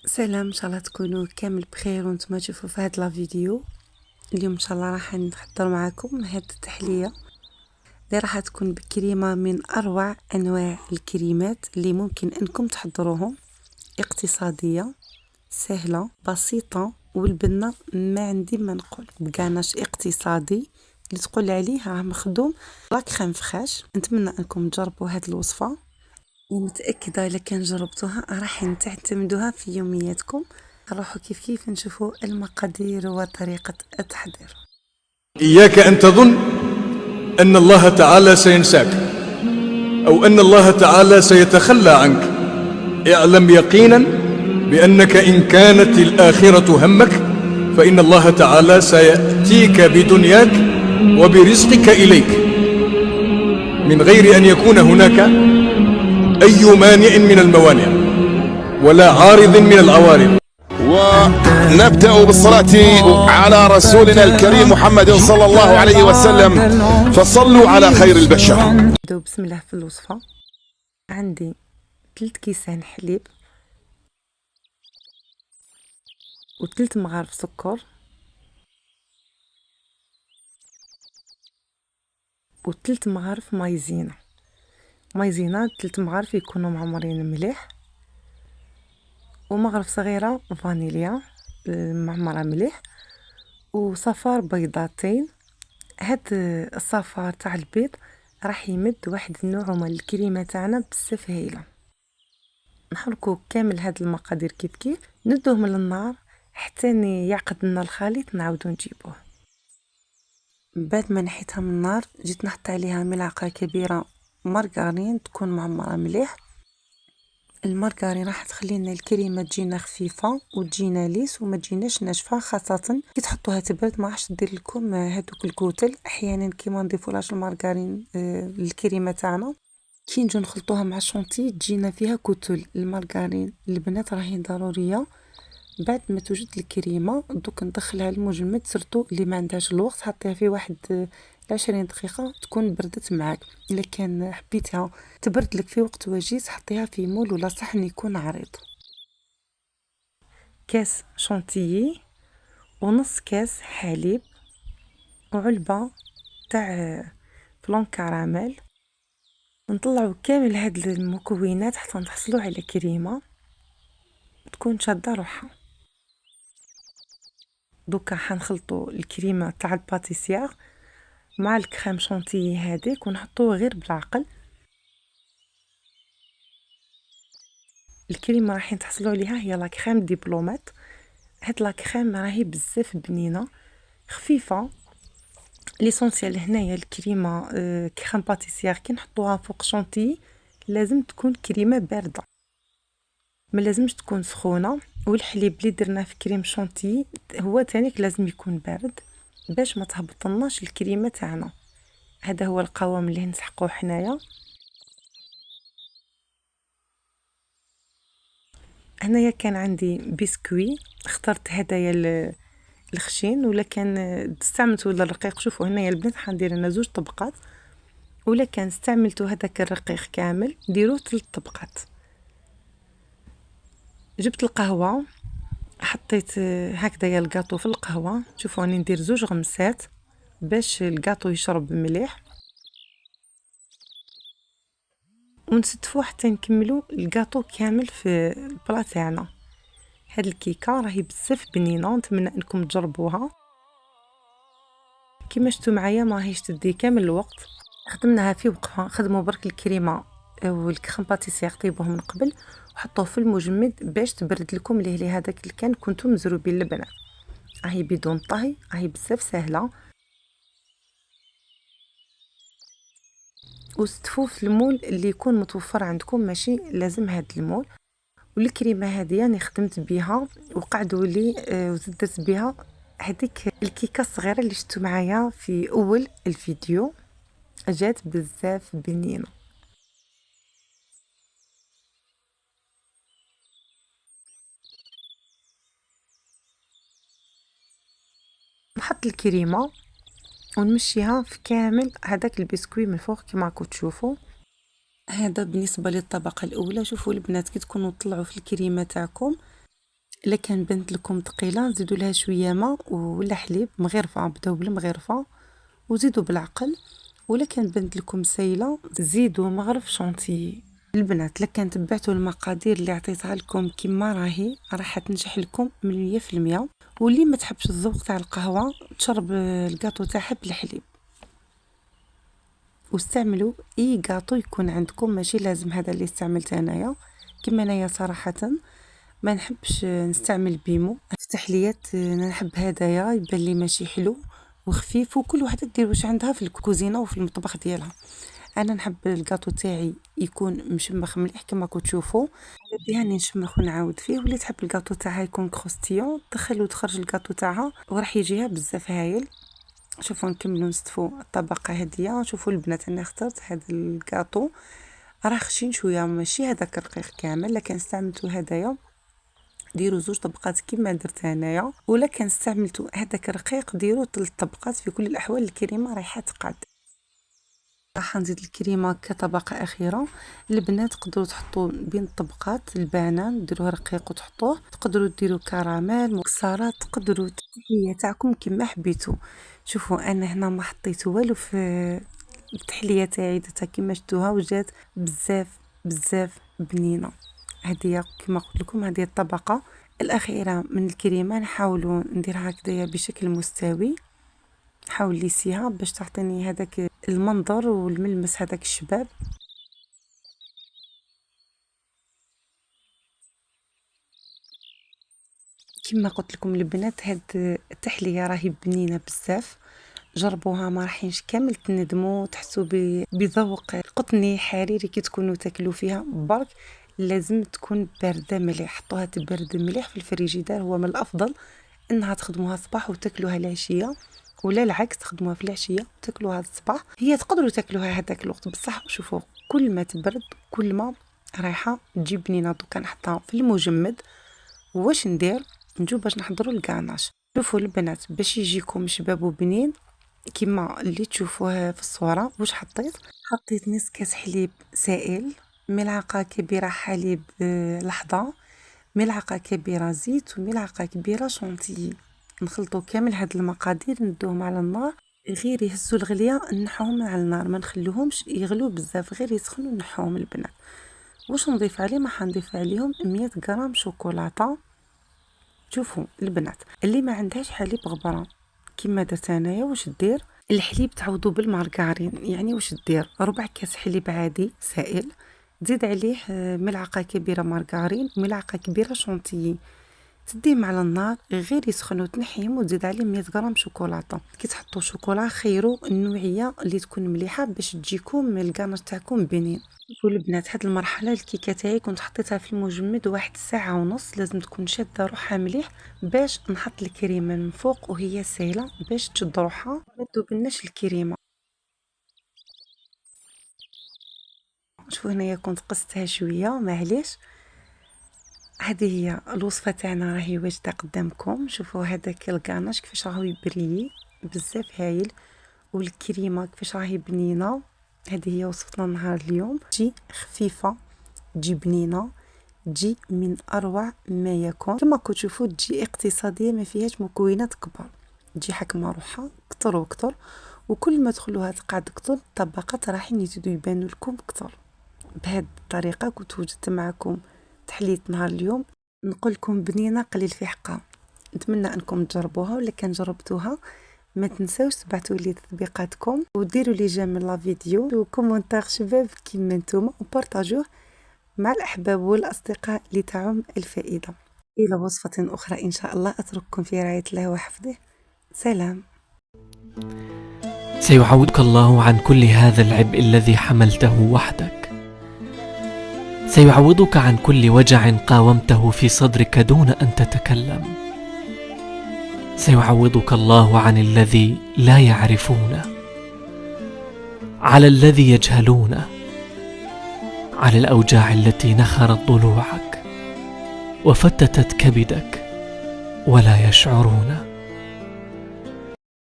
سلام، ان شاء الله تكونوا كامل بخير وانتم تشوفوا في هذا الفيديو. اليوم ان شاء الله راح نحضر معكم هذه التحليه اللي راح تكون بكريمه من اروع انواع الكريمات اللي ممكن انكم تحضروهم. اقتصاديه، سهله، بسيطه، والبنه ما عندي ما نقول بقاناش اقتصادي اللي تقول عليه راه مخدوم راك خام فخاش. نتمنى انكم تجربوا هذه الوصفه ومتأكدة إذا كان جربتوها راح تعتمدوها في يومياتكم. نروحوا كيف نشوفوا المقادير وطريقة التحضير. إياك أن تظن أن الله تعالى سينساك أو أن الله تعالى سيتخلى عنك. اعلم يقينا بأنك إن كانت الآخرة همك فإن الله تعالى سيأتيك بدنياك وبرزقك إليك من غير أن يكون هناك أي مانع من الموانع ولا عارض من العوارض. ونبدأ بالصلاة على رسولنا الكريم محمد صلى الله عليه وسلم، فصلوا على خير البشر. نبداو بسم الله في الوصفة. عندي 3 كيسان حليب و3 مغارف سكر و3 مغارف مايزينا. 3 مغارف يكونوا معمرين مليح، ومغرف صغيرة فانيليا معمرة مليح، وصفار بيضتين. هاد الصفار تاع البيض راح يمد واحد النوع من الكريمه تاعنا بزاف هايله. نحركو كامل هاد المقادير كيف ندوهم للنار حتى يعقد لنا الخليط، نعاودو نجيبوه. بعد ما نحيتها من النار جيت نحط عليها ملعقه كبيره مارغرين تكون معمره مليح. المارغرين راح تخلي لنا الكريمه تجينا خفيفه وتجينا ليس وما تجيناش ناشفه، خاصه كي تحطوها تبرد. ما راحش دير لكم هذوك الكوتل احيانا كي ما نضيفولاش المارغرين للكريمه تاعنا، كي نجو نخلطوها مع الشونتي تجينا فيها كتل. المارغرين البنات راهي ضروريه. بعد ما توجد الكريمه دوك ندخلها المجمد، سرتو اللي ما عندهاش الوقت حطيها في واحد 20 دقيقه تكون بردت معاك. الا كان حبيتها تبرد لك في وقت وجيز حطيها في مول ولا صحن يكون عريض. كاس شونتيي ونص كاس حليب وعلبه تاع فلون كراميل. نطلعوا كامل هاد المكونات حتى نحصلوا على كريمه تكون شاده روحها. دوكا حنخلطوا الكريمه تاع الباتيسير مع الكريم شونتيي هذيك ونحطوه غير بالعقل. الكريمه راح تحصلوا عليها هي لا كريم دبلومات. هاد لا كريم راهي بزاف بنينه خفيفه. ليسونسيال هنايا الكريمه كريم باتيسير كي نحطوها فوق شونتيي لازم تكون كريمه بارده، ما لازمش تكون سخونه. والحليب اللي درناه في كريم شونتيي هو تانيك لازم يكون بارد باش ما تهبطلناش الكريمه تاعنا. هذا هو القوام اللي نسحقوه حنايا. هنايا كان عندي بسكوي، اخترت هدايا الخشين، ولا كان استعملت ولا الرقيق. شوفوا هنايا البنات حندير لنا 2 طبقات، ولا كان استعملتوا هذاك الرقيق كامل ديروه 3 طبقات. جبت القهوه حطيت هكذا الكاطو في القهوه. شوفوا راني ندير 2 غمسات باش الكاطو يشرب مليح، ونستفوا حتى نكملوا الكاطو كامل في البلا تاعنا. هاد الكيكه راهي بزاف بنينه، نتمنى انكم تجربوها. كيما شفتوا معايا ما راهيش تدي كامل الوقت، خدمناها في وقفه. خدموا برك الكريمه والكريم باتيسير طيبوه من قبل وحطوه في المجمد باش تبرد لكم ليه هذاك اللي كان كنتم مزروبين اللبنه. راهي بدون طهي، راهي بزاف سهله. واستفوا في المول اللي يكون متوفر عندكم، ماشي لازم هاد المول. والكريمه هذه راني خدمت بها وقعدوا لي وزدت بها هذيك الكيكه الصغيره اللي شفتوا معايا في اول الفيديو، جات بزاف بنينه. نحط الكريمه ونمشيها في كامل هذاك البسكوي من فوق كما راكم تشوفوا. هذا بالنسبه للطبقه الاولى. شوفوا البنات كي تكونوا تطلعوا في الكريمه تاعكم الا كان بنت لكم ثقيله زيدوا لها شويه ماء ولا حليب مغرفه، بداو بالمغرفه وزيدوا بالعقل. ولا كان بنت لكم سايله زيدوا مغرف شونتي. البنات الا كان تبعتوا المقادير اللي عطيتها لكم كما راهي راح تنجح لكم 100%. واللي ما تحبش الذوق تاع القهوه تشرب الكاطو تاعها بالحليب. واستعملوا اي كاطو يكون عندكم، ماشي لازم هذا اللي استعملت انايا. كما انايا صراحه ما نحبش نستعمل بيمو في تحليات، انا نحب هدايا يبان لي ماشي حلو وخفيف، وكل وحده دير واش عندها في الكوزينه وفي المطبخ ديالها. انا نحب الكاطو تاعي يكون مشمخ مليح كما كنتو تشوفوا، بها نشمخ ونعاود فيه. واللي تحب الكاطو تاعها يكون كروستيون دخل وتخرج الكاطو تاعها وراح يجيها بزاف هايل. شوفوا نكملوا نصفوا الطبقه هذه. شوفوا البنات انا اخترت هذا الكاطو راه خشين شويه ماشي هذاك رقيق كامل، لكن استعملتوا هدايا ديروا 2 طبقات كما درت انايا، ولا كان استعملتوا هذاك رقيق ديروا 3 طبقات. في كل الاحوال الكريمه رايحه تقاد. راح نزيد الكريمه كطبقه اخيره. البنات تقدروا تحطوا بين الطبقات البنان ديروه رقيق وتحطوه، تقدروا ديروا كراميل مكسرات، تقدروا التحليه تاعكم كما حبيتوا. شوفوا انا هنا ما حطيت والو في التحليه تاعي، درتها كما شفتوها وجات بزاف بنينه. هذه كما قلت لكم هذه الطبقه الاخيره من الكريمه نحاولوا نديرها هكذايا بشكل مستوي. نحاول ليسيها باش تعطيني هذاك المنظر والملمس هذاك الشباب. كما قلت لكم البنات هاد التحليه راهي بنينه بزاف، جربوها ما راحينش كامل تندموا تحسوا بذوق قطني حريري كي تكونوا تاكلوا فيها. برك لازم تكون بارده مليح، حطوها تبرد مليح في الفريجيدار. هو من الافضل انها تخدموها الصباح وتاكلوها العشيه، ولا العكس تخدموها في العشيه وتاكلوها الصباح. هي تقدروا تاكلوها هذاك الوقت بصح شوفوا كل ما تبرد كل ما رايحه تجيب بنينه. دوكا نحطها في المجمد. واش ندير نجو باش نحضروا الكاناش. شوفوا البنات باش يجيكم شباب وبنين كما اللي تشوفوها في الصوره. واش حطيت نص كاس حليب سائل، ملعقه كبيره حليب لحظه، ملعقه كبيره زيت، وملعقه كبيره شونتيي. نخلطوا كامل هاد المقادير ندوهم على النار غير يهزوا الغليه نحوهم على النار، ما نخلوهمش يغلوا بزاف غير يسخنوا نحوهم. البنات واش نضيف عليه؟ ما حنضيف عليهم 100 غرام شوكولاته. شوفوا البنات اللي ما عندهاش حليب غبره كما درت انايا واش دير؟ الحليب تعوضوا بالمارغرين. يعني واش دير؟ ربع كاس حليب عادي سائل، تزيد عليه ملعقه كبيره مارغرين وملعقه كبيره شونتيي، تديهم على النار غير يسخنوا تنحيهم وتزيد عليه 100 غرام شوكولاته. كي تحطوا شوكولا خيروا النوعيه اللي تكون مليحه باش تجيكم الكاناش تاعكم بنين. شوفوا البنات هاد المرحله الكيكه تاعي كنت حطيتها في المجمد 1 ساعه ونص. لازم تكون شاده روحها مليح باش نحط الكريمه من فوق وهي سايله باش تشد روحها ما تذوبلناش الكريمه. شوفوا هنايا كنت قصتها شويه معليش. هذه هي الوصفه تاعنا راهي واجده قدامكم. شوفوا هذاك الكاناش كيفاش راهو يبريي بزاف هايل، والكريمه كيفاش راهي بنينه. هذه هي وصفتنا نهار اليوم. تجي خفيفه تجي بنينه تجي من اروع ما يكون. كما كتشوفوا تجي اقتصاديه ما فيهاش مكونات كبار، تجي حكمه روحها كتر وكتر. وكل ما تخلوها تقعد كتر الطبقات راح يزيدوا يبانوا لكم كتر. بهذه الطريقه كنت وجدت معكم تحليه نهار اليوم. نقول لكم بنينه قليل في حقها. نتمنى انكم تجربوها، ولا كان جربتوها ما تنساوش تبعتوا لي تطبيقاتكم وديروا لي جيم من لا فيديو وكومونتير شباب كيما نتوما وبارطاجوه مع الاحباب والاصدقاء لتعم الفائده. الى وصفه اخرى ان شاء الله اترككم في رعايه الله وحفظه. سلام. سيعوضك الله عن كل هذا العبء الذي حملته وحدك. سيعوضك عن كل وجع قاومته في صدرك دون أن تتكلم. سيعوضك الله عن الذي لا يعرفونه، على الذي يجهلونه، على الأوجاع التي نخرت ضلوعك وفتتت كبدك ولا يشعرون.